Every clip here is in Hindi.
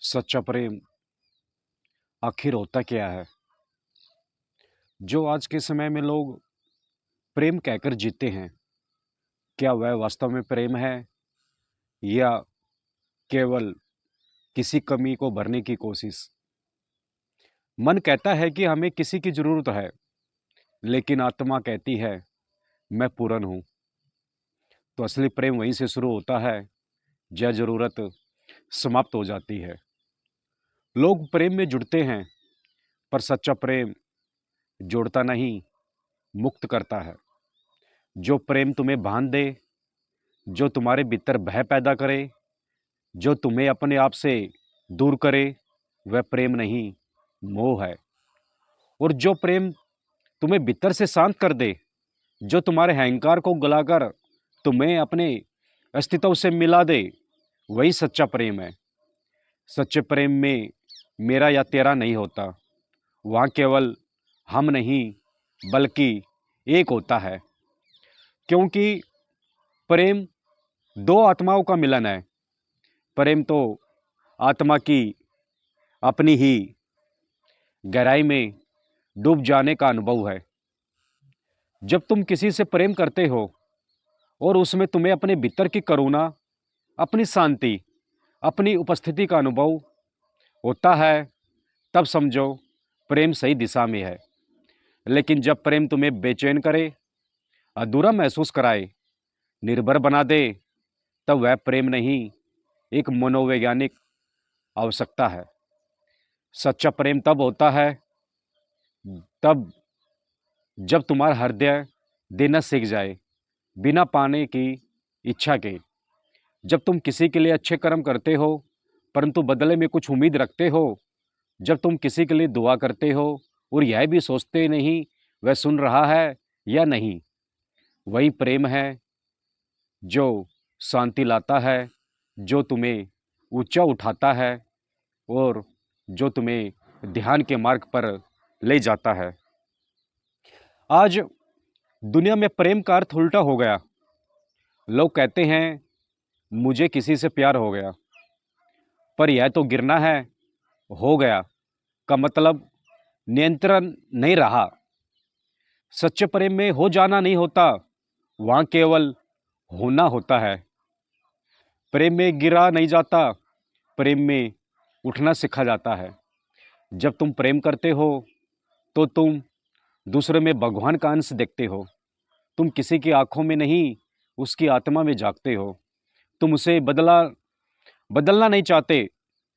सच्चा प्रेम आखिर होता क्या है? जो आज के समय में लोग प्रेम कहकर जीते हैं, क्या वह वास्तव में प्रेम है या केवल किसी कमी को भरने की कोशिश? मन कहता है कि हमें किसी की ज़रूरत है, लेकिन आत्मा कहती है मैं पूर्ण हूँ। तो असली प्रेम वहीं से शुरू होता है जहाँ ज़रूरत समाप्त हो जाती है। लोग प्रेम में जुड़ते हैं, पर सच्चा प्रेम जोड़ता नहीं, मुक्त करता है। जो प्रेम तुम्हें बांध दे, जो तुम्हारे भीतर भय पैदा करे, जो तुम्हें अपने आप से दूर करे, वह प्रेम नहीं, मोह है। और जो प्रेम तुम्हें भीतर से शांत कर दे, जो तुम्हारे अहंकार को गलाकर तुम्हें अपने अस्तित्व से मिला दे, वही सच्चा प्रेम है। सच्चे प्रेम में मेरा या तेरा नहीं होता, वहाँ केवल हम नहीं बल्कि एक होता है। क्योंकि प्रेम दो आत्माओं का मिलन है। प्रेम तो आत्मा की अपनी ही गहराई में डूब जाने का अनुभव है। जब तुम किसी से प्रेम करते हो और उसमें तुम्हें अपने भीतर की करुणा, अपनी शांति, अपनी उपस्थिति का अनुभव होता है, तब समझो प्रेम सही दिशा में है। लेकिन जब प्रेम तुम्हें बेचैन करे, अधूरा महसूस कराए, निर्भर बना दे, तब वह प्रेम नहीं, एक मनोवैज्ञानिक आवश्यकता है। सच्चा प्रेम तब होता है तब जब तुम्हारा हृदय देना सीख जाए, बिना पाने की इच्छा के। जब तुम किसी के लिए अच्छे कर्म करते हो, परंतु बदले में कुछ उम्मीद रखते हो। जब तुम किसी के लिए दुआ करते हो और यह भी सोचते नहीं वह सुन रहा है या नहीं, वही प्रेम है जो शांति लाता है, जो तुम्हें ऊंचा उठाता है और जो तुम्हें ध्यान के मार्ग पर ले जाता है। आज दुनिया में प्रेम का अर्थ उल्टा हो गया। लोग कहते हैं मुझे किसी से प्यार हो गया, पर यह तो गिरना है। हो गया का मतलब नियंत्रण नहीं रहा। सच्चे प्रेम में हो जाना नहीं होता, वहाँ केवल होना होता है। प्रेम में गिरा नहीं जाता, प्रेम में उठना सीखा जाता है। जब तुम प्रेम करते हो तो तुम दूसरे में भगवान का अंश देखते हो। तुम किसी की आंखों में नहीं, उसकी आत्मा में झांकते हो। तुम उसे बदलना नहीं चाहते,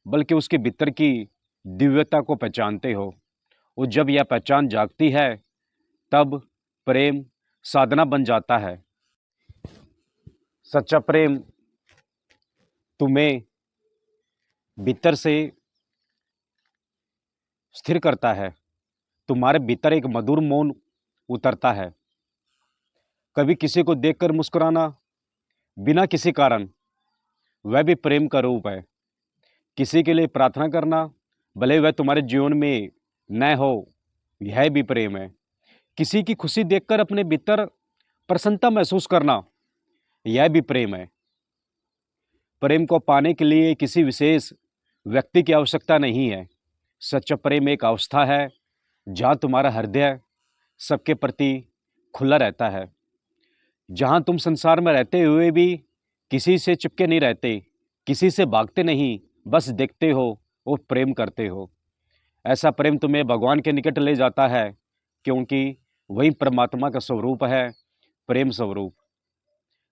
बल्कि उसके भीतर की दिव्यता को पहचानते हो। और जब यह पहचान जागती है, तब प्रेम साधना बन जाता है। सच्चा प्रेम तुम्हें भीतर से स्थिर करता है। तुम्हारे भीतर एक मधुर मौन उतरता है। कभी किसी को देखकर मुस्कुराना बिना किसी कारण, वह भी प्रेम का रूप है। किसी के लिए प्रार्थना करना, भले वह तुम्हारे जीवन में न हो, यह भी प्रेम है। किसी की खुशी देखकर अपने भीतर प्रसन्नता महसूस करना, यह भी प्रेम है। प्रेम को पाने के लिए किसी विशेष व्यक्ति की आवश्यकता नहीं है। सच्चा प्रेम एक अवस्था है जहाँ तुम्हारा हृदय सबके प्रति खुला रहता है, जहाँ तुम संसार में रहते हुए भी किसी से चिपके नहीं रहते, किसी से भागते नहीं, बस देखते हो और प्रेम करते हो। ऐसा प्रेम तुम्हें भगवान के निकट ले जाता है, क्योंकि वही परमात्मा का स्वरूप है, प्रेम स्वरूप।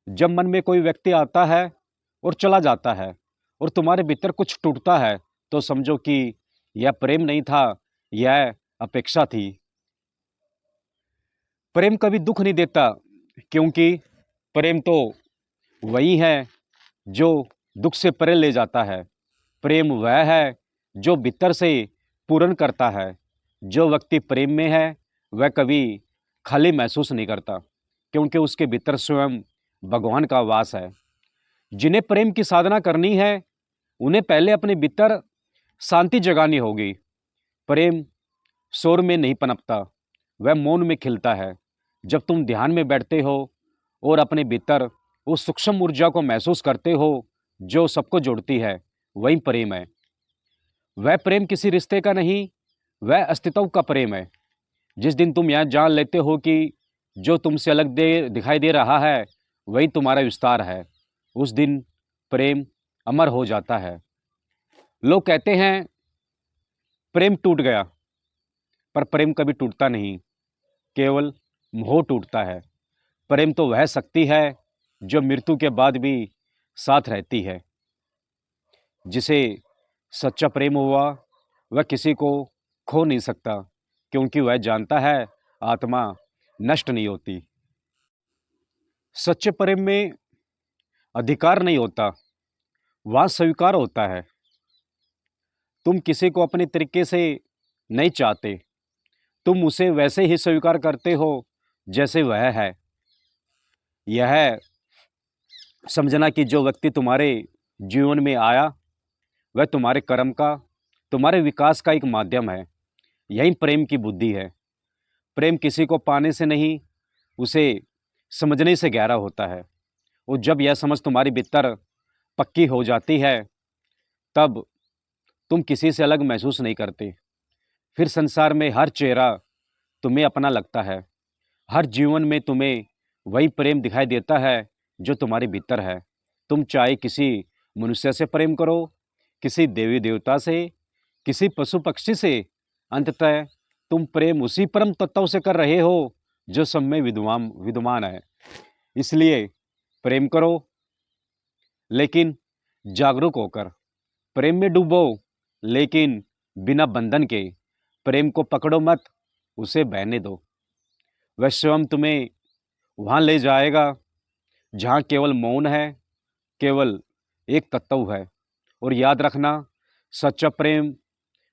जब मन में कोई व्यक्ति आता है और चला जाता है और तुम्हारे भीतर कुछ टूटता है, तो समझो कि यह प्रेम नहीं था, यह अपेक्षा थी। प्रेम कभी दुख नहीं देता, क्योंकि प्रेम तो वही है जो दुख से परे ले जाता है। प्रेम वह है जो भीतर से पूर्ण करता है। जो व्यक्ति प्रेम में है, वह कभी खाली महसूस नहीं करता, क्योंकि उसके भीतर स्वयं भगवान का वास है। जिन्हें प्रेम की साधना करनी है, उन्हें पहले अपने भीतर शांति जगानी होगी। प्रेम शोर में नहीं पनपता, वह मौन में खिलता है। जब तुम ध्यान में बैठते हो और अपने भीतर उस सूक्ष्म ऊर्जा को महसूस करते हो जो सबको जोड़ती है, वही प्रेम है। वह प्रेम किसी रिश्ते का नहीं, वह अस्तित्व का प्रेम है। जिस दिन तुम यह जान लेते हो कि जो तुमसे अलग दे दिखाई दे रहा है वही तुम्हारा विस्तार है, उस दिन प्रेम अमर हो जाता है। लोग कहते हैं प्रेम टूट गया, पर प्रेम कभी टूटता नहीं, केवल मोह टूटता है। प्रेम तो वह शक्ति है जो मृत्यु के बाद भी साथ रहती है। जिसे सच्चा प्रेम हुआ वह किसी को खो नहीं सकता, क्योंकि वह जानता है आत्मा नष्ट नहीं होती। सच्चे प्रेम में अधिकार नहीं होता, वहाँ स्वीकार होता है। तुम किसी को अपने तरीके से नहीं चाहते, तुम उसे वैसे ही स्वीकार करते हो जैसे वह है। यह समझना कि जो व्यक्ति तुम्हारे जीवन में आया वह तुम्हारे कर्म का, तुम्हारे विकास का एक माध्यम है, यही प्रेम की बुद्धि है। प्रेम किसी को पाने से नहीं, उसे समझने से गहरा होता है। और जब यह समझ तुम्हारी भीतर पक्की हो जाती है, तब तुम किसी से अलग महसूस नहीं करते। फिर संसार में हर चेहरा तुम्हें अपना लगता है, हर जीवन में तुम्हें वही प्रेम दिखाई देता है जो तुम्हारे भीतर है। तुम चाहे किसी मनुष्य से प्रेम करो, किसी देवी देवता से, किसी पशु पक्षी से, अंततः तुम प्रेम उसी परम तत्व से कर रहे हो जो सब में विद्वान विद्यमान है। इसलिए प्रेम करो, लेकिन जागरूक होकर। प्रेम में डूबो, लेकिन बिना बंधन के। प्रेम को पकड़ो मत, उसे बहने दो। वह स्वयं तुम्हें वहाँ ले जाएगा जहाँ केवल मौन है, केवल एक तत्व है। और याद रखना, सच्चा प्रेम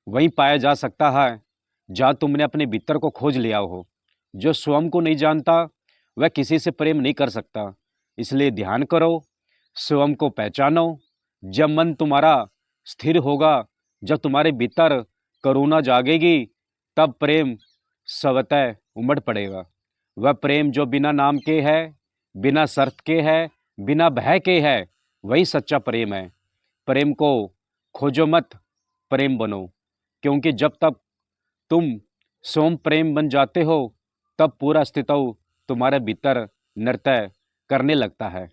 वहीं पाया जा सकता है जहाँ तुमने अपने भीतर को खोज लिया हो। जो स्वयं को नहीं जानता वह किसी से प्रेम नहीं कर सकता। इसलिए ध्यान करो, स्वयं को पहचानो। जब मन तुम्हारा स्थिर होगा, जब तुम्हारे भीतर करुणा जागेगी, तब प्रेम स्वतः उमड़ पड़ेगा। वह प्रेम जो बिना नाम के है, बिना शर्त के है, बिना भय के है, वही सच्चा प्रेम है। प्रेम को खोजो मत, प्रेम बनो। क्योंकि जब तक तुम स्वयं प्रेम बन जाते हो, तब पूरा अस्तित्व तुम्हारे भीतर नृत्य करने लगता है।